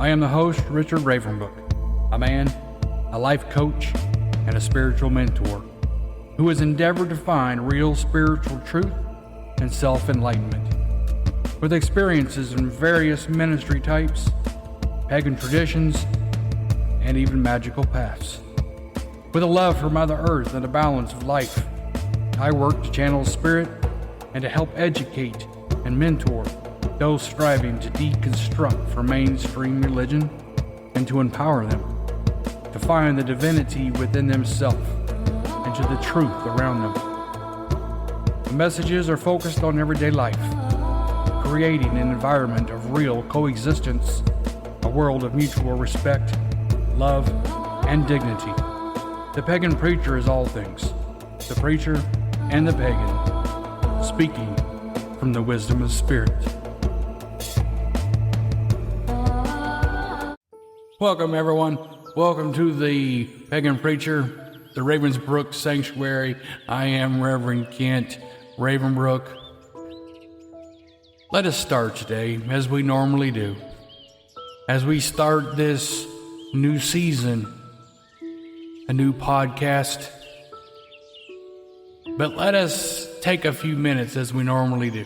I am the host, Reverend Ravenbrook, a man, a life coach, and a spiritual mentor who has endeavored to find real spiritual truth and self-enlightenment. With experiences in various ministry types, pagan traditions, and even magical paths. With a love for Mother Earth and a balance of life, I work to channel spirit and to help educate and mentor those striving to deconstruct from mainstream religion and to empower them to find the divinity within themselves and to the truth around them. The messages are focused on everyday life, creating an environment of real coexistence, a world of mutual respect, love, and dignity. The pagan preacher is all things, the preacher and the pagan, speaking from the wisdom of spirit. Welcome, everyone. Welcome to the Pagan Preacher, the Ravensbrook Sanctuary. I am Reverend Kent Ravenbrook. Let us start today, as we normally do. As we start this new season, a new podcast. But let us take a few minutes, as we normally do.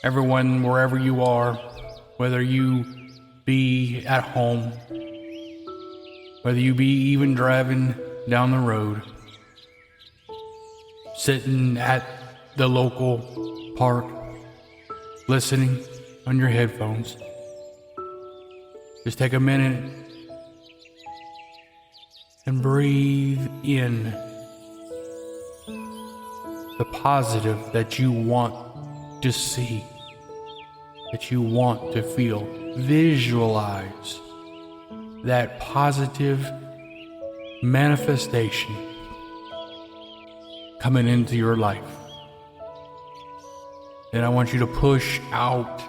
Everyone, wherever you are, whether you be at home, whether you be even driving down the road, sitting at the local park, listening on your headphones, just take a minute and breathe in the positive that you want to see, that you want to feel. Visualize that positive manifestation coming into your life. Then I want you to push out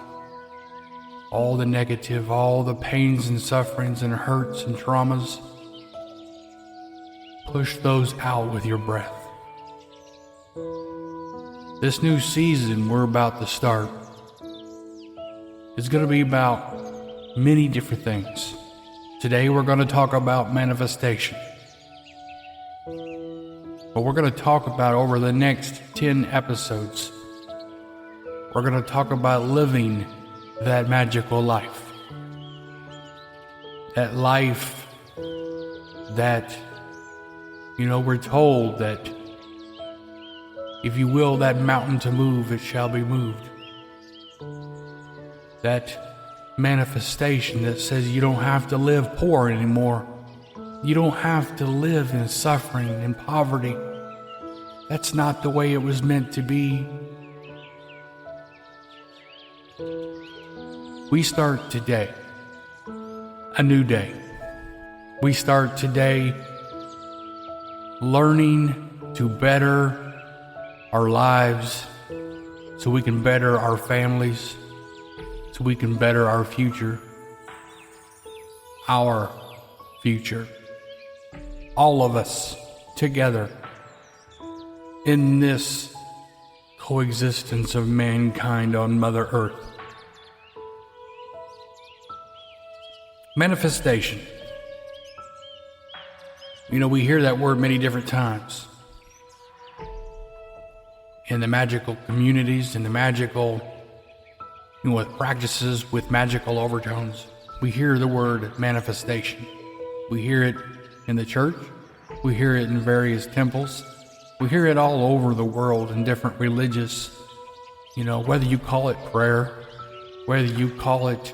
all the negative, all the pains and sufferings and hurts and traumas. Push those out with your breath. This new season we're about to start is going to be about many different things. Today we're going to talk about manifestation. But we're going to talk about over the next 10 episodes, we're going to talk about living that magical life. That life that, we're told that if you will that mountain to move, it shall be moved. That manifestation that says you don't have to live poor anymore. You don't have to live in suffering and poverty. That's not the way it was meant to be. We start today, a new day. We start today learning to better our lives so we can better our families, so we can better our future. Our future. All of us together in this coexistence of mankind on Mother Earth. Manifestation. We hear that word many different times. In the magical communities, in the magical, with practices with magical overtones, we hear the word manifestation. We hear it in the church. We hear it in various temples. We hear it all over the world in different religious, whether you call it prayer, whether you call it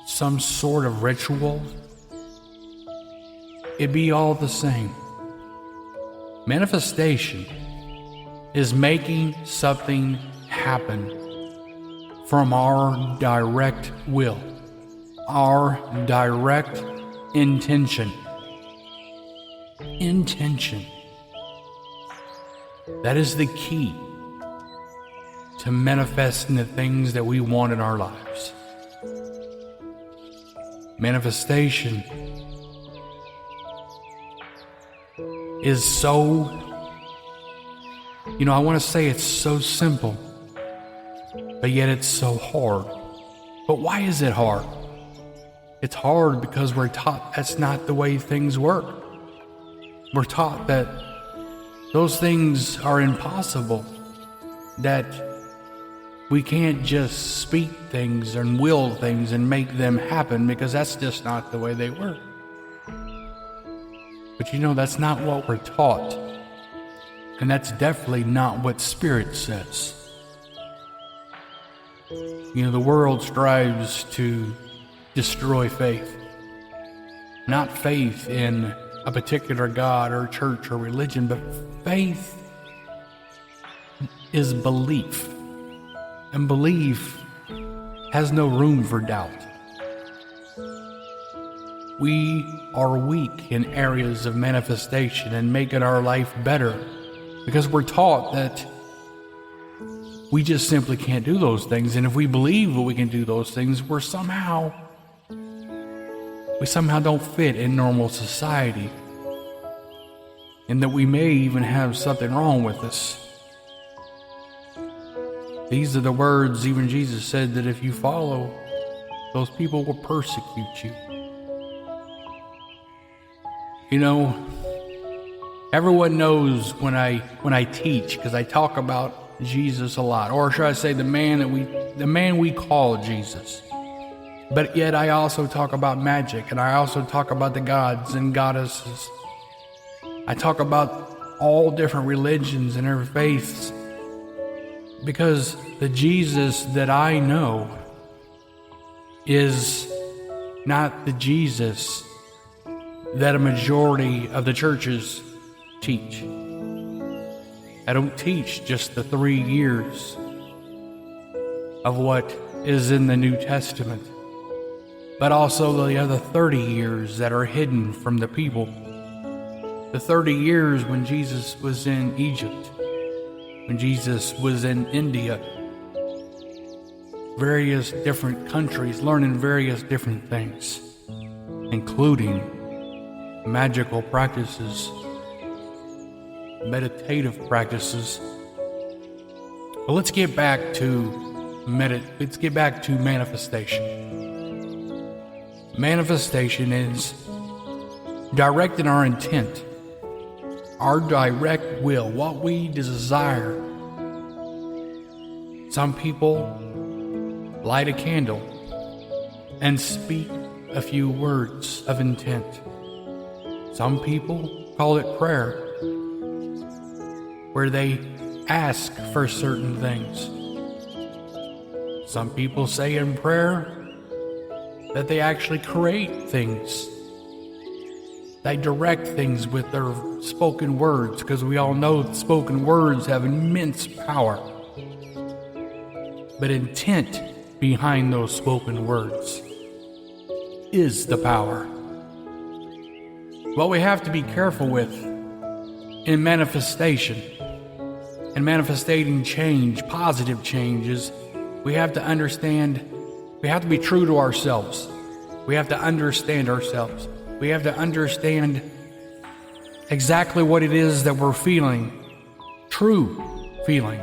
some sort of ritual, it be all the same. Manifestation is making something happen from our direct will, our direct intention. Intention. That is the key to manifesting the things that we want in our lives. Manifestation is so, I want to say it's so simple, but yet it's so hard. But why is it hard? It's hard because we're taught that's not the way things work. We're taught that those things are impossible, that we can't just speak things and will things and make them happen, because that's just not the way they work. But that's not what we're taught. And that's definitely not what Spirit says. The world strives to destroy faith. Not faith in a particular God or church or religion, but faith is belief. And belief has no room for doubt. We are weak in areas of manifestation and making our life better because we're taught that we just simply can't do those things. And if we believe that we can do those things, we somehow don't fit in normal society. And that we may even have something wrong with us. These are the words even Jesus said, that if you follow, those people will persecute you. Everyone knows when I teach, because I talk about Jesus a lot, or should I say the man we call Jesus. But yet I also talk about magic, and I also talk about the gods and goddesses. I talk about all different religions and their faiths, because the Jesus that I know is not the Jesus that a majority of the churches teach. I don't teach just the 3 years of what is in the New Testament, but also the other 30 years that are hidden from the people. The 30 years when Jesus was in Egypt, when Jesus was in India, various different countries, learning various different things, including magical practices, meditative practices. But let's get back to manifestation. Manifestation is directing our intent, our direct will, what we desire. Some people light a candle and speak a few words of intent. Some people call it prayer, where they ask for certain things. Some people say in prayer that they actually create things. They direct things with their spoken words, because we all know that spoken words have immense power. But intent behind those spoken words is the power. What we have to be careful with in manifestation and manifesting change, positive changes, we have to understand, we have to be true to ourselves. We have to understand ourselves. We have to understand exactly what it is that we're feeling, true feeling.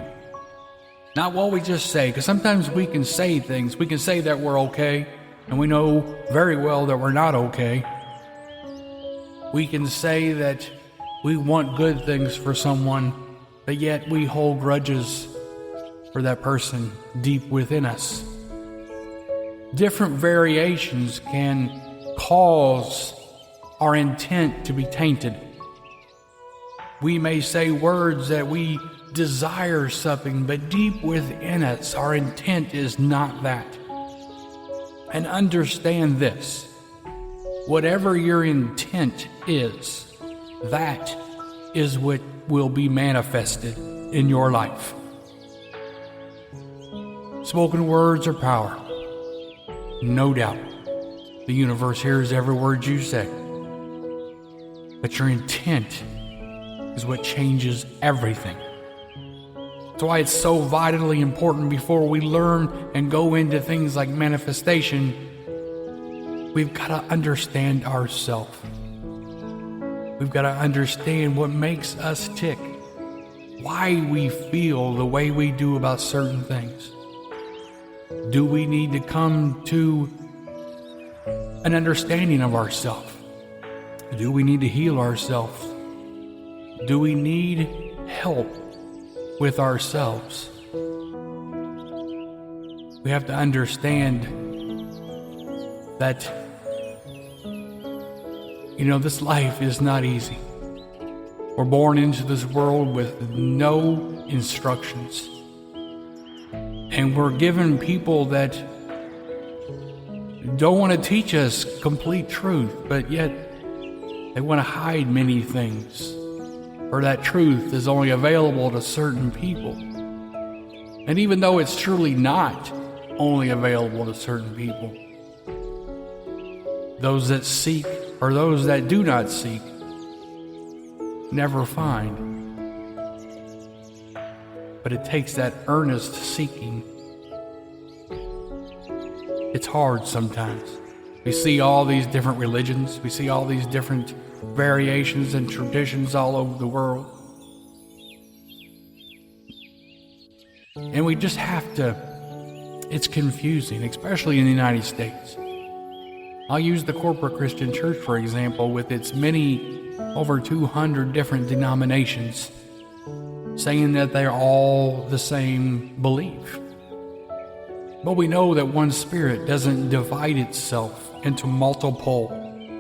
Not what we just say, because sometimes we can say things. We can say that we're okay, and we know very well that we're not okay. We can say that we want good things for someone, but yet we hold grudges for that person deep within us. Different variations can cause our intent to be tainted. We may say words that we desire something, but deep within us, our intent is not that. And understand this, whatever your intent is, that is what will be manifested in your life. Spoken words are power. No doubt, the universe hears every word you say. But your intent is what changes everything. That's why it's so vitally important before we learn and go into things like manifestation, we've got to understand ourselves. We've got to understand what makes us tick, why we feel the way we do about certain things. Do we need to come to an understanding of ourselves? Do we need to heal ourselves? Do we need help with ourselves? We have to understand that, this life is not easy. We're born into this world with no instructions. And we're given people that don't want to teach us complete truth, but yet they want to hide many things, or that truth is only available to certain people. And even though it's truly not only available to certain people, those that seek or those that do not seek never find. But it takes that earnest seeking. It's hard sometimes. We see all these different religions. We see all these different variations and traditions all over the world. And we just have to, it's confusing, especially in the United States. I'll use the corporate Christian church, for example, with its over 200 different denominations, saying that they're all the same belief. But we know that one spirit doesn't divide itself into multiple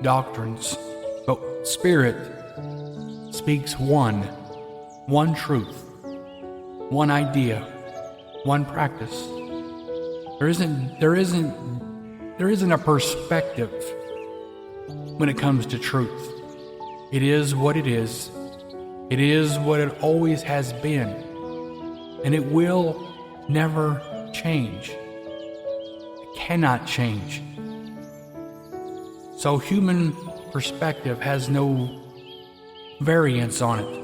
doctrines, but spirit speaks one truth, one idea, one practice. There isn't a perspective when it comes to truth. It is what it is. It is what it always has been. And it will never change. It cannot change. So human perspective has no variance on it.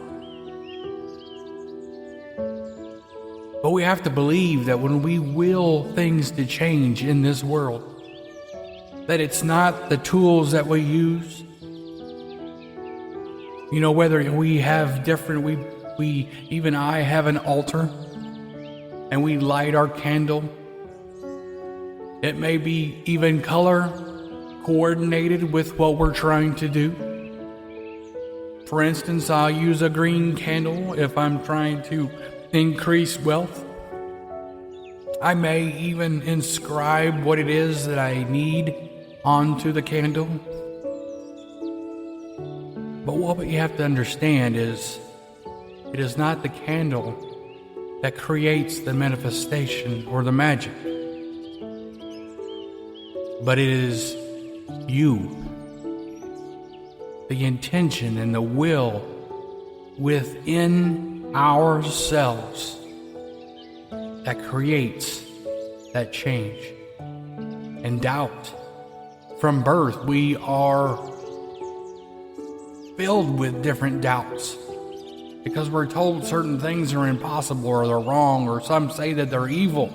But we have to believe that when we will things to change in this world, that it's not the tools that we use. Whether we have different, even I have an altar and we light our candle. It may be even color coordinated with what we're trying to do. For instance, I'll use a green candle if I'm trying to increase wealth. I may even inscribe what it is that I need onto the candle. But what you have to understand is, it is not the candle that creates the manifestation or the magic, but it is you, the intention and the will within ourselves that creates that change. And doubt, from birth we are filled with different doubts because we're told certain things are impossible or they're wrong, or some say that they're evil.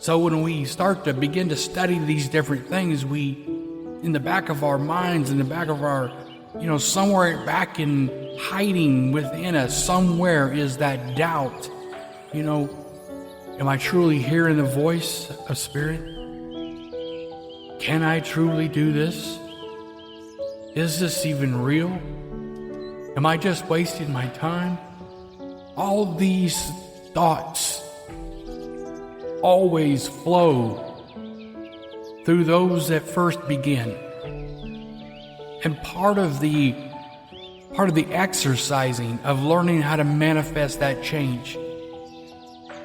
So when we start to begin to study these different things, we, in the back of our minds, in the back of our, somewhere back in hiding within us, somewhere is that doubt. Am I truly hearing the voice of Spirit? Can I truly do this? Is this even real? Am I just wasting my time? All these thoughts always flow through those that first begin. And part of the exercising of learning how to manifest that change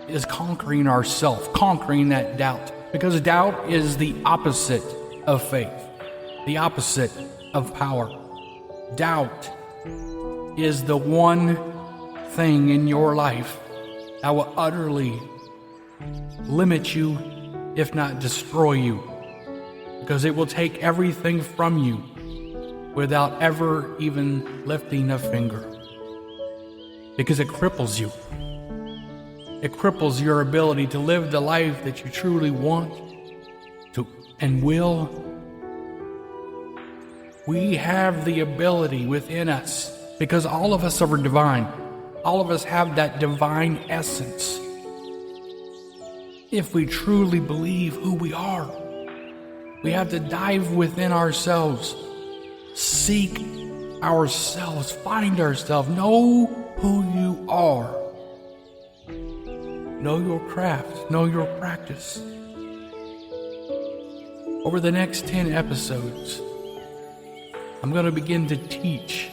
is conquering ourselves, conquering that doubt. Because doubt is the opposite of faith, the opposite of power. Doubt is the one thing in your life that will utterly limit you, if not destroy you. Because it will take everything from you without ever even lifting a finger. Because it cripples you. It cripples your ability to live the life that you truly want to and will. We have the ability within us, because all of us are divine. All of us have that divine essence. if we truly believe who we are. We have to dive within ourselves, seek ourselves, find ourselves, know who you are. Know your craft, know your practice. Over the next 10 episodes, I'm going to begin to teach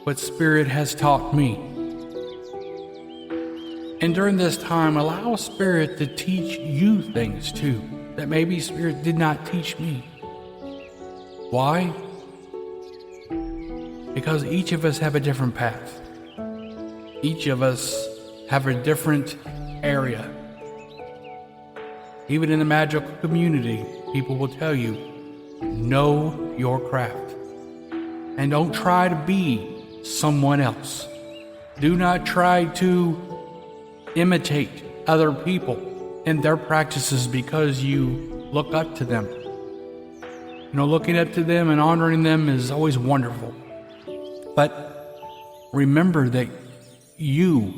what Spirit has taught me. And during this time, allow Spirit to teach you things too, that maybe Spirit did not teach me. Why? Because each of us have a different path. Each of us have a different area. Even in the magical community, people will tell you, know your craft. And don't try to be someone else. Do not try to imitate other people and their practices because you look up to them. Looking up to them and honoring them is always wonderful. But remember that you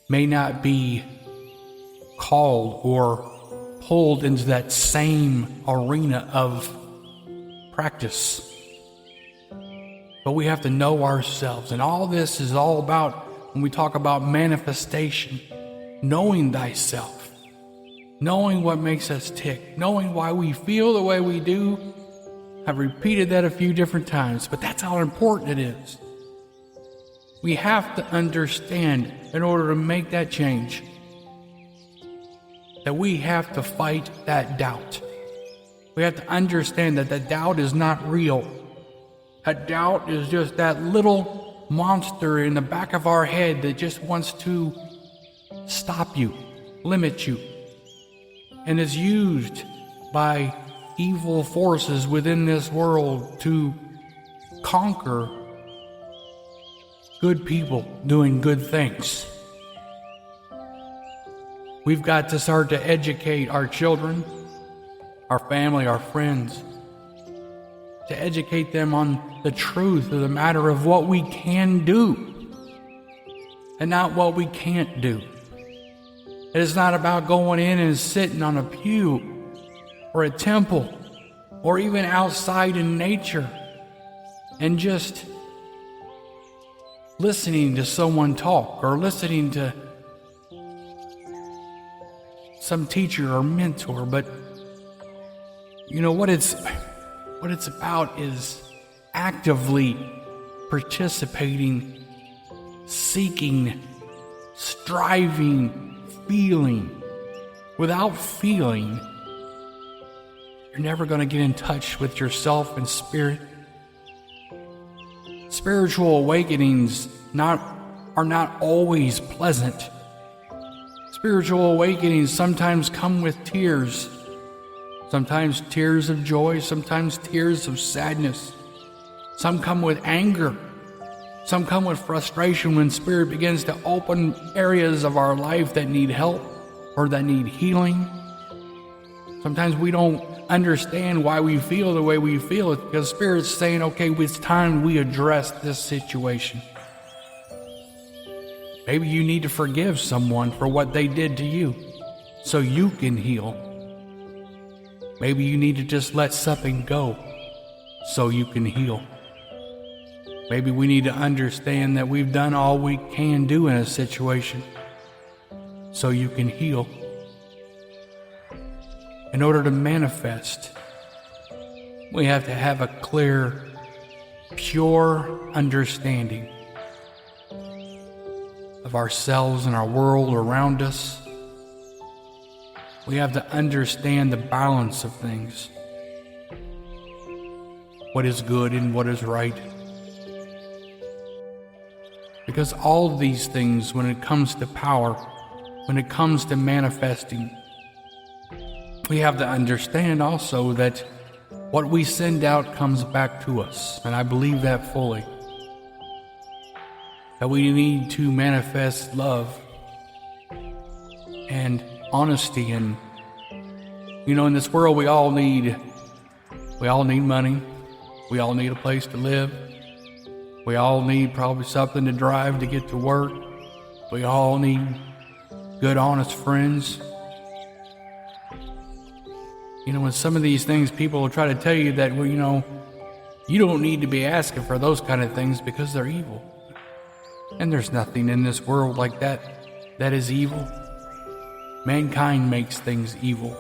may not be called or pulled into that same arena of practice. But we have to know ourselves. And all this is all about, when we talk about manifestation, knowing thyself, knowing what makes us tick, knowing why we feel the way we do. I've repeated that a few different times, but that's how important it is. We have to understand, in order to make that change, that we have to fight that doubt. We have to understand that the doubt is not real. A doubt is just that little monster in the back of our head that just wants to stop you, limit you, and is used by evil forces within this world to conquer good people doing good things. We've got to start to educate our children, our family, our friends, to educate them on the truth of the matter of what we can do and not what we can't do. It is not about going in and sitting on a pew or a temple or even outside in nature and just listening to someone talk or listening to some teacher or mentor. But what it's about is actively participating, seeking, striving, feeling. Without feeling, you're never going to get in touch with yourself and spirit. Spiritual awakenings are not always pleasant. Spiritual awakenings sometimes come with tears. Sometimes tears of joy, sometimes tears of sadness. Some come with anger. Some come with frustration when Spirit begins to open areas of our life that need help or that need healing. Sometimes we don't understand why we feel the way we feel. It's because Spirit's saying, okay, it's time we address this situation. Maybe you need to forgive someone for what they did to you so you can heal. Maybe you need to just let something go so you can heal. Maybe we need to understand that we've done all we can do in a situation so you can heal. In order to manifest, we have to have a clear, pure understanding of ourselves and our world around us. We have to understand the balance of things. What is good and what is right. Because all of these things, when it comes to power, when it comes to manifesting, we have to understand also that what we send out comes back to us. And I believe that fully. That we need to manifest love and honesty. And in this world we all need money. We all need a place to live. We all need probably something to drive to get to work. We all need good, honest friends. with some of these things, people will try to tell you that, you don't need to be asking for those kind of things because they're evil. And there's nothing in this world like that is evil. Mankind makes things evil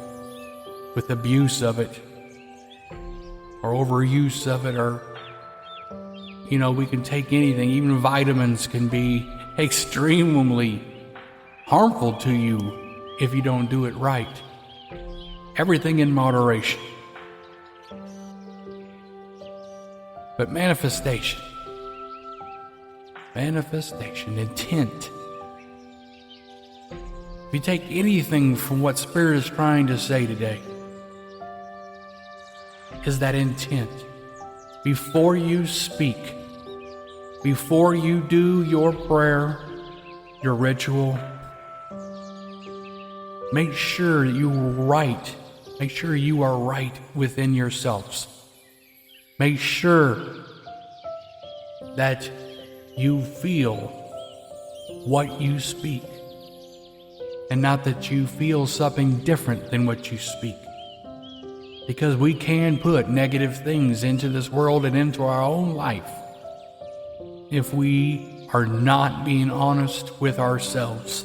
with abuse of it, or overuse of it, or, we can take anything. Even vitamins can be extremely harmful to you if you don't do it right. Everything in moderation. But manifestation, intent. If you take anything from what Spirit is trying to say today, is that intent. Before you speak, before you do your prayer, your ritual, make sure you are right within yourselves. Make sure that you feel what you speak, and not that you feel something different than what you speak. Because we can put negative things into this world and into our own life if we are not being honest with ourselves.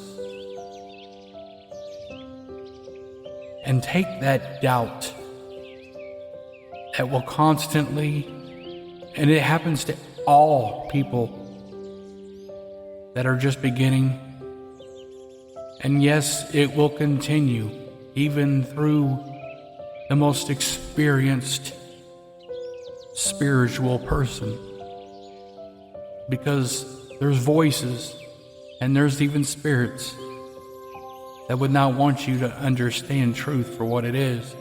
And take that doubt that will constantly, and it happens to all people that are just beginning, and yes, it will continue even through the most experienced spiritual person, because there's voices and there's even spirits that would not want you to understand truth for what it is,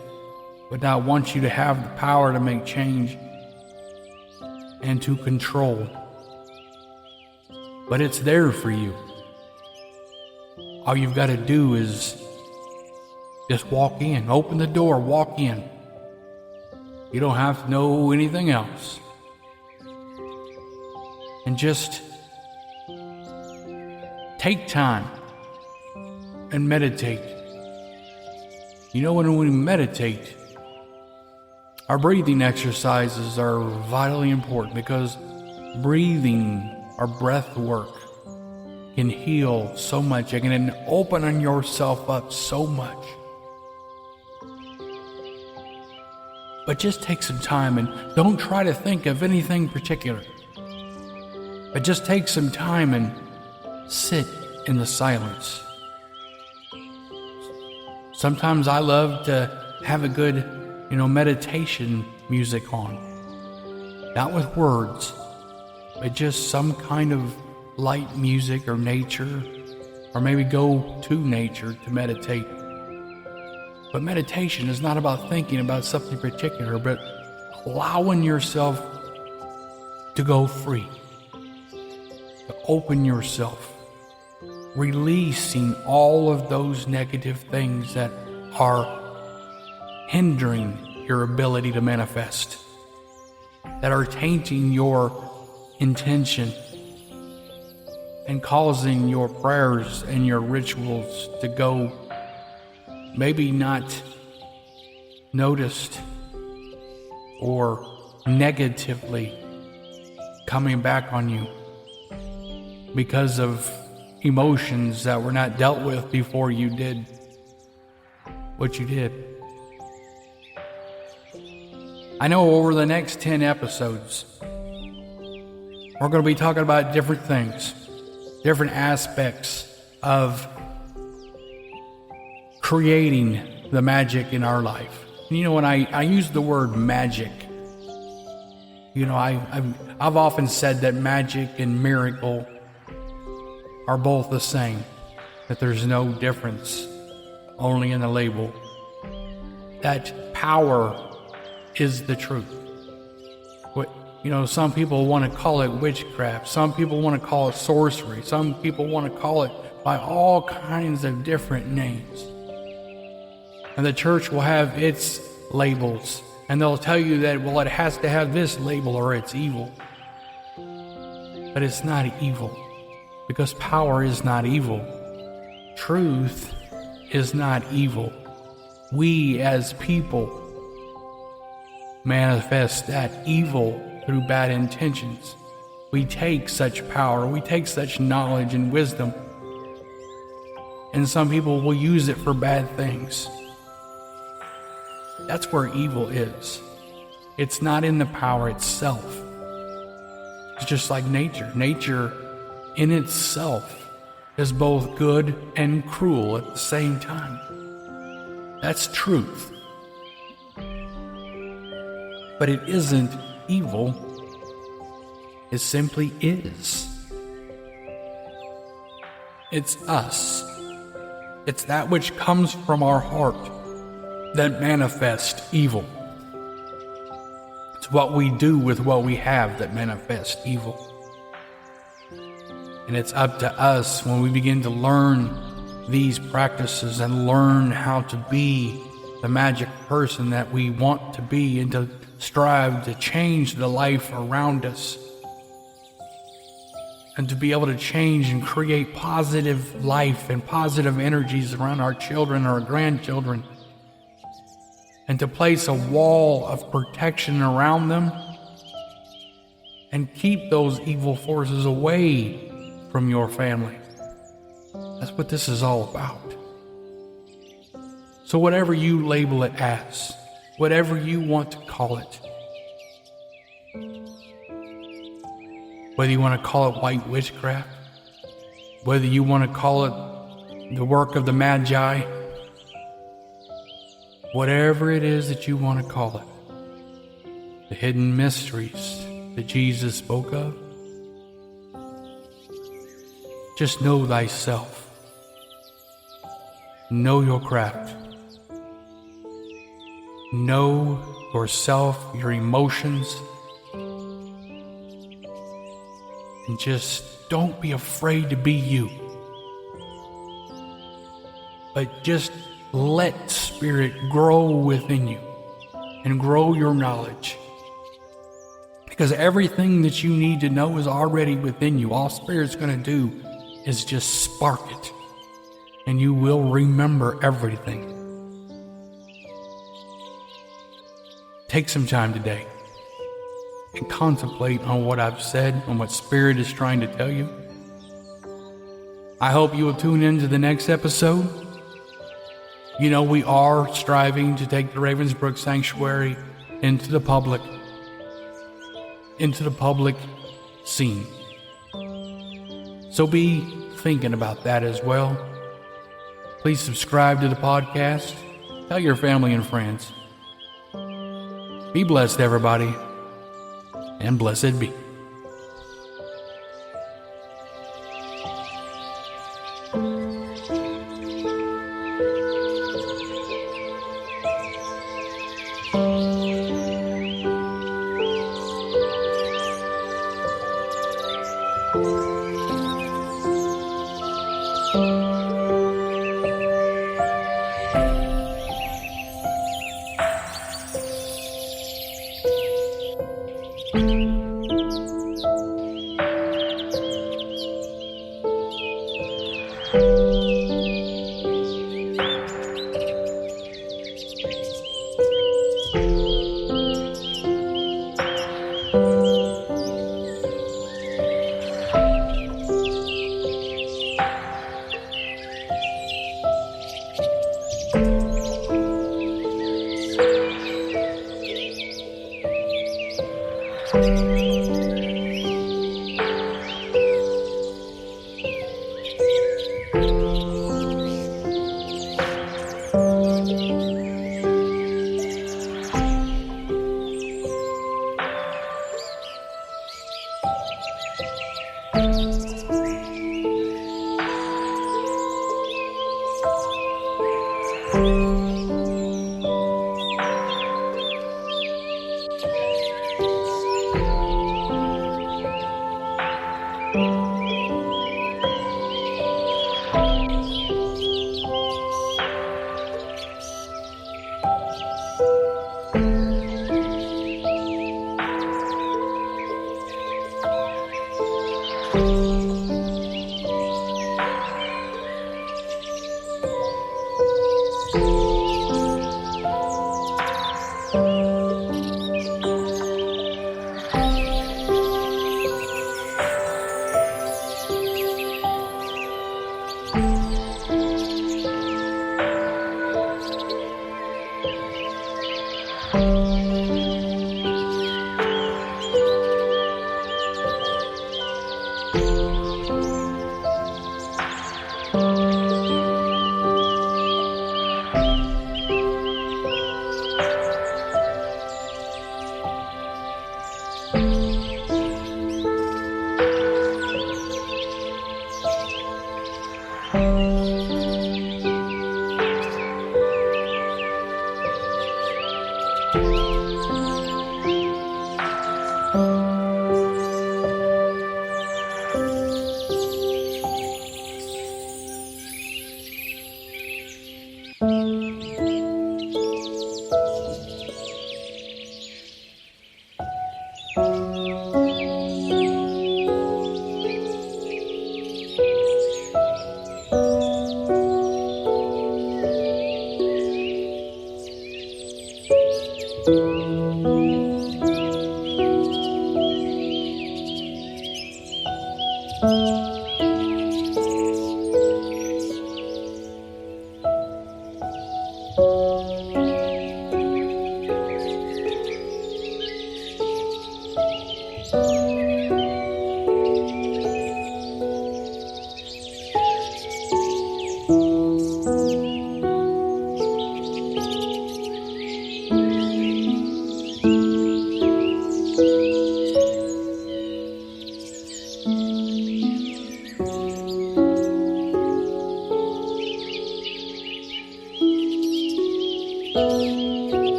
would not want you to have the power to make change and to control. But it's there for you. All you've got to do is just walk in, open the door, walk in. You don't have to know anything else. And just take time and meditate. When we meditate, our breathing exercises are vitally important, because breathing, our breath work, can heal so much. It can open yourself up so much. But just take some time and don't try to think of anything particular. But just take some time and sit in the silence. Sometimes I love to have a good, meditation music on. Not with words, but just some kind of light music or nature, or maybe go to nature to meditate. But meditation is not about thinking about something particular, but allowing yourself to go free, to open yourself, releasing all of those negative things that are hindering your ability to manifest, that are tainting your intention and causing your prayers and your rituals to go maybe not noticed or negatively coming back on you because of emotions that were not dealt with before you did what you did. I know over the next 10 episodes, we're going to be talking about different things, different aspects of creating the magic in our life. When I use the word magic, I've often said that magic and miracle are both the same, that there's no difference, only in the label. That power is the truth. Some people want to call it witchcraft, some people want to call it sorcery, some people want to call it by all kinds of different names. And the church will have its labels, and they'll tell you that, it has to have this label or it's evil. But it's not evil, because power is not evil. Truth is not evil. we as people manifest that evil through bad intentions. We take such power, we take such knowledge and wisdom, and some people will use it for bad things. That's where evil is. It's not in the power itself. It's just like nature. Nature in itself is both good and cruel at the same time. That's truth. But it isn't evil. It simply is. It's us. It's that which comes from our heart that manifests evil. It's what we do with what we have that manifests evil. And it's up to us when we begin to learn these practices and learn how to be the magic person that we want to be and to strive to change the life around us and to be able to change and create positive life and positive energies around our children or our grandchildren, and to place a wall of protection around them and keep those evil forces away from your family. That's what this is all about. So whatever you label it as, whatever you want to call it, whether you want to call it white witchcraft, whether you want to call it the work of the Magi, whatever it is that you want to call it, the hidden mysteries that Jesus spoke of, just know thyself. Know your craft. Know yourself, your emotions, and just don't be afraid to be you. But just let spirit grow within you and grow your knowledge. Because everything that you need to know is already within you. All spirit's going to do is just spark it, and you will remember everything. Take some time today and contemplate on what I've said, on what Spirit is trying to tell you. I hope you will tune in to the next episode. You know, we are striving to take the Ravensbrook Sanctuary into the public scene. So be thinking about that as well. Please subscribe to the podcast. Tell your family and friends. Be blessed, everybody, and blessed be.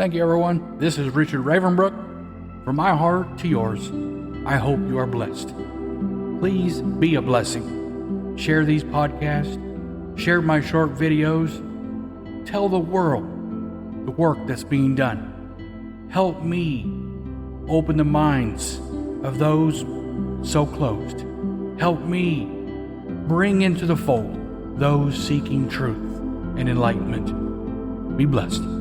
Thank you, everyone. This is Richard Ravenbrook. From my heart to yours, I hope you are blessed. Please be a blessing. Share these podcasts. Share my short videos. Tell the world the work that's being done. Help me open the minds of those so closed. Help me bring into the fold those seeking truth and enlightenment. Be blessed.